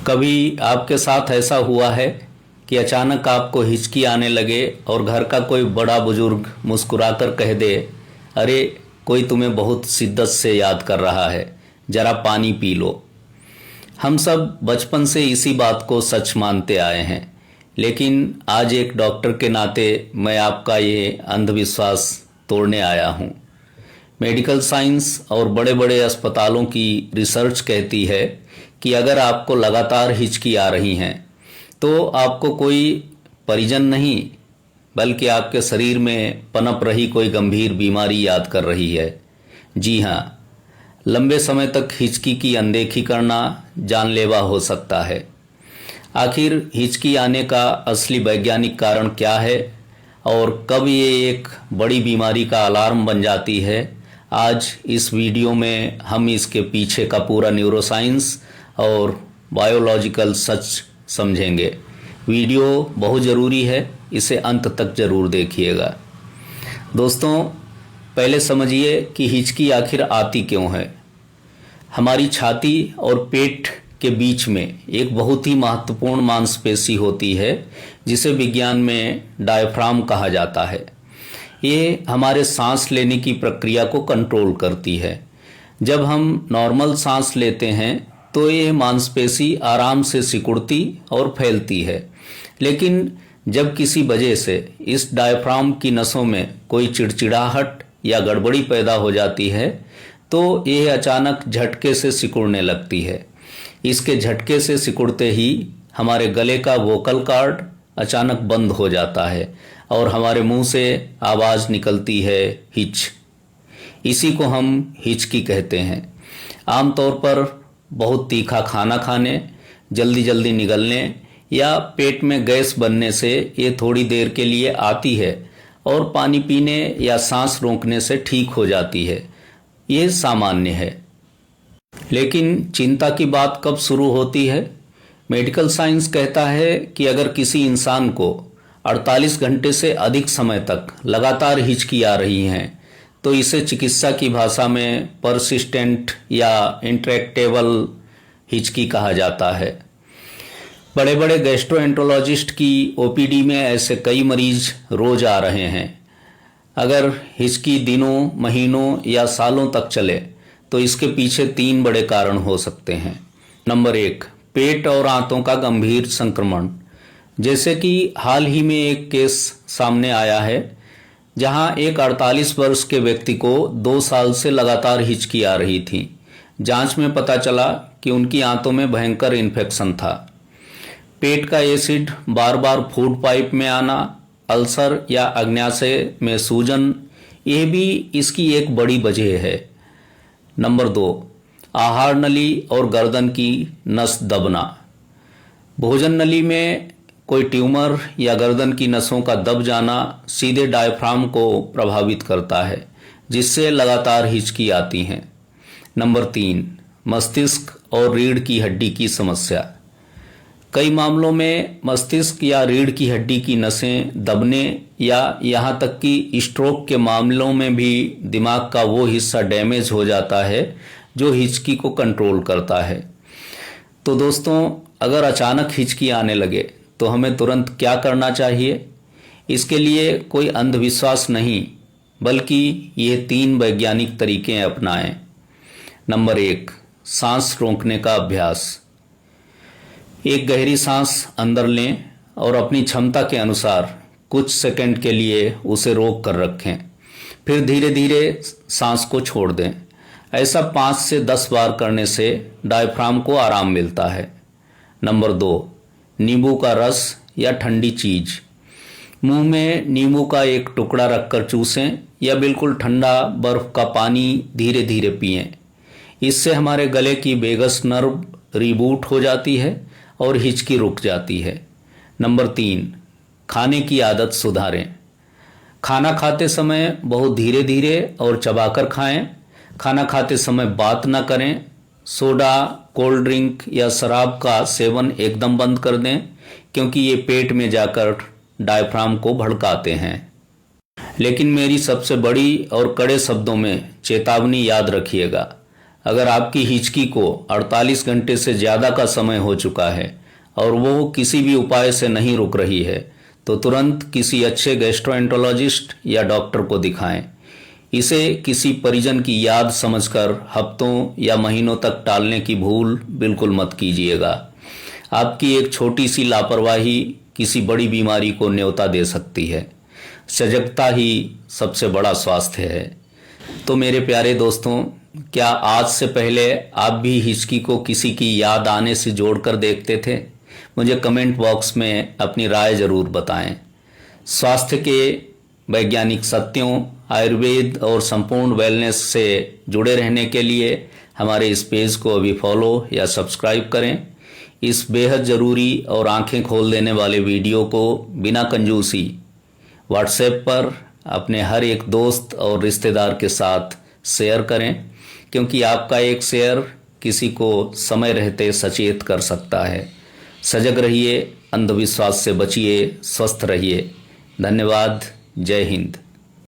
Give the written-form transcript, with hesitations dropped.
कभी आपके साथ ऐसा हुआ है कि अचानक आपको हिचकी आने लगे और घर का कोई बड़ा बुजुर्ग मुस्कुराकर कह दे, अरे कोई तुम्हें बहुत शिद्दत से याद कर रहा है, जरा पानी पी लो। हम सब बचपन से इसी बात को सच मानते आए हैं, लेकिन आज एक डॉक्टर के नाते मैं आपका ये अंधविश्वास तोड़ने आया हूँ। मेडिकल साइंस और बड़े बड़े अस्पतालों की रिसर्च कहती है कि अगर आपको लगातार हिचकी आ रही हैं तो आपको कोई परिजन नहीं बल्कि आपके शरीर में पनप रही कोई गंभीर बीमारी याद कर रही है। जी हाँ, लंबे समय तक हिचकी की अनदेखी करना जानलेवा हो सकता है। आखिर हिचकी आने का असली वैज्ञानिक कारण क्या है और कब ये एक बड़ी बीमारी का अलार्म बन जाती है, आज इस वीडियो में हम इसके पीछे का पूरा न्यूरोसाइंस और बायोलॉजिकल सच समझेंगे। वीडियो बहुत ज़रूरी है, इसे अंत तक ज़रूर देखिएगा। दोस्तों, पहले समझिए कि हिचकी आखिर आती क्यों है। हमारी छाती और पेट के बीच में एक बहुत ही महत्वपूर्ण मांसपेशी होती है जिसे विज्ञान में डायफ्राम कहा जाता है। ये हमारे सांस लेने की प्रक्रिया को कंट्रोल करती है। जब हम नॉर्मल सांस लेते हैं तो ये मांसपेशी आराम से सिकुड़ती और फैलती है, लेकिन जब किसी वजह से इस डायफ्राम की नसों में कोई चिड़चिड़ाहट या गड़बड़ी पैदा हो जाती है तो ये अचानक झटके से सिकुड़ने लगती है। इसके झटके से सिकुड़ते ही हमारे गले का वोकल कॉर्ड अचानक बंद हो जाता है और हमारे मुंह से आवाज़ निकलती है, हिच। इसी को हम हिचकी कहते हैं। आमतौर पर बहुत तीखा खाना खाने, जल्दी जल्दी निगलने या पेट में गैस बनने से ये थोड़ी देर के लिए आती है और पानी पीने या सांस रोकने से ठीक हो जाती है। ये सामान्य है। लेकिन चिंता की बात कब शुरू होती है? मेडिकल साइंस कहता है कि अगर किसी इंसान को 48 घंटे से अधिक समय तक लगातार हिचकी आ रही हैं तो इसे चिकित्सा की भाषा में परसिस्टेंट या इंट्रैक्टेबल हिचकी कहा जाता है। बड़े बड़े गैस्ट्रोएंटरोलॉजिस्ट की ओपीडी में ऐसे कई मरीज रोज आ रहे हैं। अगर हिचकी दिनों, महीनों या सालों तक चले तो इसके पीछे 3 बड़े कारण हो सकते हैं। नंबर 1, पेट और आंतों का गंभीर संक्रमण। जैसे कि हाल ही में एक केस सामने आया है जहां एक 48 वर्ष के व्यक्ति को 2 साल से लगातार हिचकी आ रही थी। जांच में पता चला कि उनकी आंतों में भयंकर इन्फेक्शन था। पेट का एसिड बार बार फूड पाइप में आना, अल्सर या अग्न्याशय में सूजन, ये भी इसकी एक बड़ी वजह है। नंबर 2, आहार नली और गर्दन की नस दबना। भोजन नली में कोई ट्यूमर या गर्दन की नसों का दब जाना सीधे डायफ्राम को प्रभावित करता है, जिससे लगातार हिचकी आती हैं। नंबर 3, मस्तिष्क और रीढ़ की हड्डी की समस्या। कई मामलों में मस्तिष्क या रीढ़ की हड्डी की नसें दबने या यहाँ तक कि स्ट्रोक के मामलों में भी दिमाग का वो हिस्सा डैमेज हो जाता है जो हिचकी को कंट्रोल करता है। तो दोस्तों, अगर अचानक हिचकी आने लगे तो हमें तुरंत क्या करना चाहिए? इसके लिए कोई अंधविश्वास नहीं, बल्कि ये 3 वैज्ञानिक तरीके अपनाएं। नंबर 1, सांस रोकने का अभ्यास। एक गहरी सांस अंदर लें और अपनी क्षमता के अनुसार कुछ सेकंड के लिए उसे रोक कर रखें, फिर धीरे धीरे सांस को छोड़ दें। ऐसा 5 से 10 बार करने से डायफ्राम को आराम मिलता है। नंबर 2, नींबू का रस या ठंडी चीज। मुंह में नींबू का एक टुकड़ा रखकर चूसें या बिल्कुल ठंडा बर्फ का पानी धीरे धीरे पिएं। इससे हमारे गले की वेगस नर्व रिबूट हो जाती है और हिचकी रुक जाती है। नंबर 3, खाने की आदत सुधारें। खाना खाते समय बहुत धीरे धीरे और चबाकर खाएं। खाना खाते समय बात न करें। सोडा, कोल्ड ड्रिंक या शराब का सेवन एकदम बंद कर दें, क्योंकि ये पेट में जाकर डायफ्राम को भड़काते हैं। लेकिन मेरी सबसे बड़ी और कड़े शब्दों में चेतावनी याद रखिएगा, अगर आपकी हिचकी को 48 घंटे से ज़्यादा का समय हो चुका है और वो किसी भी उपाय से नहीं रुक रही है तो तुरंत किसी अच्छे गैस्ट्रोएंटरोलॉजिस्ट या डॉक्टर को दिखाएं। इसे किसी परिजन की याद समझकर हफ्तों या महीनों तक टालने की भूल बिल्कुल मत कीजिएगा। आपकी एक छोटी सी लापरवाही किसी बड़ी बीमारी को न्योता दे सकती है। सजगता ही सबसे बड़ा स्वास्थ्य है। तो मेरे प्यारे दोस्तों, क्या आज से पहले आप भी हिचकी को किसी की याद आने से जोड़कर देखते थे? मुझे कमेंट बॉक्स में अपनी राय जरूर बताएं। स्वास्थ्य के वैज्ञानिक सत्यों, आयुर्वेद और संपूर्ण वेलनेस से जुड़े रहने के लिए हमारे इस पेज को अभी फॉलो या सब्सक्राइब करें। इस बेहद ज़रूरी और आंखें खोल देने वाले वीडियो को बिना कंजूसी व्हाट्सएप पर अपने हर एक दोस्त और रिश्तेदार के साथ शेयर करें, क्योंकि आपका एक शेयर किसी को समय रहते सचेत कर सकता है। सजग रहिए, अंधविश्वास से बचिए, स्वस्थ रहिए। धन्यवाद। जय हिंद।